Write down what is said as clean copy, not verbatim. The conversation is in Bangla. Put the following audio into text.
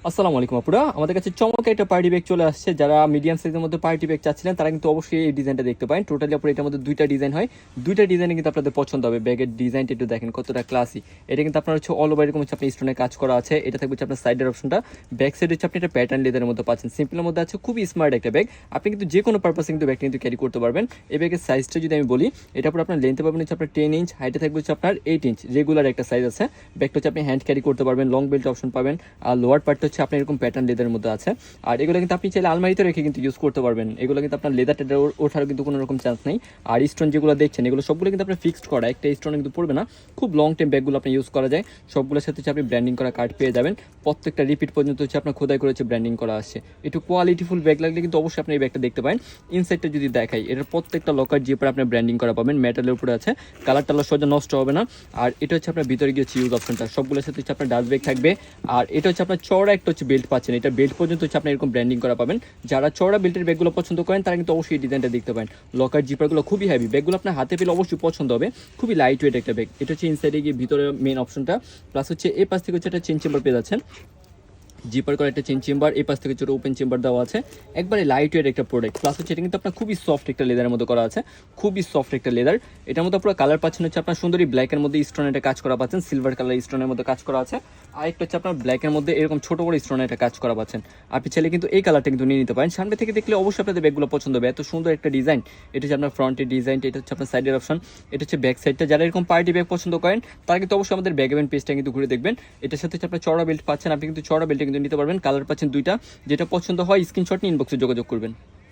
আসসালামু আলাইকুম আপুরা, আমাদের কাছে চমৎকার একটা পার্টি ব্যাগ চলে আসছে। যারা মিডিয়াম সাইজের মধ্যে পার্টি ব্যাগ চাচ্ছিলেন তারা কিন্তু অবশ্যই এই ডিজাইনটা দেখতে পারেন। টোটালি আপনার এটার মধ্যে দুইটা ডিজাইন হয়, দুইটা ডিজাইনে কিন্তু আপনাদের পছন্দ হবে। ব্যাগের ডিজাইনটা একটু দেখেন কতটা ক্লাসি। এটা কিন্তু আপনার হচ্ছে অল ওভার এরকম হচ্ছে আপনি স্টোনের কাজ করা আছে। এটা থাকবে হচ্ছে আপনার সাইডের অপশনটা, ব্যাক সাইড হচ্ছে আপনি একটা প্যাটার্ন লেদারের মধ্যে পাচ্ছেন। সিম্পলের মধ্যে আছে, খুবই স্মার্ট একটা ব্যাগ। আপনি কিন্তু যে কোনো পারপাসে কিন্তু ব্যাগটা কিন্তু ক্যারি করতে পারবেন। এই ব্যাগের সাইজটা যদি আমি বলি, এটা পুরো আপনার লেন্থে পাবেন হচ্ছে আপনার 10 ইঞ্চ, হাইটে থাকবে হচ্ছে আপনার 8 ইঞ্চ। রেগুলার একটা সাইজ আছে। ব্যাগটা হচ্ছে আপনি হ্যান্ড ক্যারি করতে পারবেন, লং বেল্ট অপশন পাবেন। আর লোয়ার পার্টটা হচ্ছে আপনি এরকম প্যাটার্ন লেদারের মধ্যে আছে। আর এগুলো কিন্তু আপনি চাইলে আলমারিতে রেখে কিন্তু ইউজ করতে পারবেন। এগুলো কিন্তু আপনার লেদার টেদার ওঠারও কিন্তু কোনো রকম চান্স নেই। আর স্টোন যেগুলো দেখছেন এগুলো সবগুলো কিন্তু আপনার ফিক্সড করা, একটা স্টোন কিন্তু পড়বে না। খুব লং টাইম ব্যাগগুলো আপনি ইউজ করা যায়। সবগুলোর সাথে হচ্ছে আপনি ব্র্যান্ডিং করা কার্ড পেয়ে যাবেন। প্রত্যেকটা রিপিট পর্যন্ত হচ্ছে আপনার খোদাই করে হচ্ছে ব্র্যান্ডিং করা আসছে। একটু কোয়ালিটিফুল ব্যাগ লাগলে কিন্তু অবশ্যই আপনি এই ব্যাগটা দেখতে পারেন। ইনসাইডটা যদি দেখাই, এটার প্রত্যেকটা লকার জিপার আপনার ব্র্যান্ডিং করা পাবেন, মেটালের উপরে আছে। কালার টালার সহজে নষ্ট হবে না। আর এটা হচ্ছে আপনার ভিতরে গিয়ে হচ্ছে ইউজ অপশনটা, সবগুলোর সাথে হচ্ছে আপনার ডাস্ট ব্যাগ থাকবে। আর এটা হচ্ছে আপনার চওড়া একটা হচ্ছে বেল্ট পাচ্ছেন, এটা বেল্ট পর্যন্ত হচ্ছে আপনি এরকম ব্র্যান্ডিং করা পাবেন। যারা চওড়া বেল্টের ব্যাগগুলো পছন্দ করেন তারা কিন্তু অবশ্যই এই ডিজাইনটা দেখতে পারেন। লকার জিপারগুলো খুবই হেভি, ব্যাগগুলো আপনার হাতে পেলে অবশ্যই পছন্দ হবে। খুবই লাইট ওয়েট একটা ব্যাগ। এটা হচ্ছে ইনসাইডে গিয়ে ভিতরে মেন অপশনটা, প্লাস হচ্ছে এই পাশ থেকে হচ্ছে একটা চেন চেম্বার পেয়ে যাচ্ছেন। জিপার করা একটা চেন চেম্বার, এই পাশ থেকে ছোটো ওপেন চেম্বার দেওয়া আছে। একবারে লাইট ওয়েট একটা প্রোডাক্ট, প্লাস হচ্ছে এটা কিন্তু আপনার খুবই সফট একটা লেদারের মধ্যে করা আছে। খুবই সফট একটা লেদার। এটার মধ্যে পুরো কালার পাচ্ছেন হচ্ছে আপনার সুন্দরী ব্ল্যাকের মধ্যে স্টোন একটা কাজ করা পাচ্ছেন, সিলভার কালার স্টোনের মধ্যে কাজ করা আছে। আর একটা হচ্ছে আপনার ব্ল্যাকের মধ্যে এরকম ছোট বড় স্টোনের একটা কাজ করা পাচ্ছেন। আপনি চাইলে কিন্তু এই কালারটা কিন্তু নিয়ে নিতে পারেন। সামনে থেকে দেখলে অবশ্যই আপনাদের ব্যাগগুলো পছন্দ হবে, এত সুন্দর একটা ডিজাইন। এটা হচ্ছে আপনার ফ্রন্টের ডিজাইনটা, এটা হচ্ছে আপনার সাইডের অপশন, এটা হচ্ছে ব্যাক সাইডটা। যারা এরকম পার্টি ব্যাগ পছন্দ করেন তারা কিন্তু অবশ্যই আমাদের ব্যাগ ইভেন্ট পেজটা কিন্তু ঘুরে দেখবেন। এটার সাথে হচ্ছে আপনার চড়া বেল্ট পাচ্ছেন, আপনি কিন্তু চড়া বেল্টে কিন্তু নিতে পারবেন। কালার পাচ্ছেন দুইটা, যেটা পছন্দ হয় স্ক্রিনশট নিয়ে ইনবক্সে যোগাযোগ করবেন।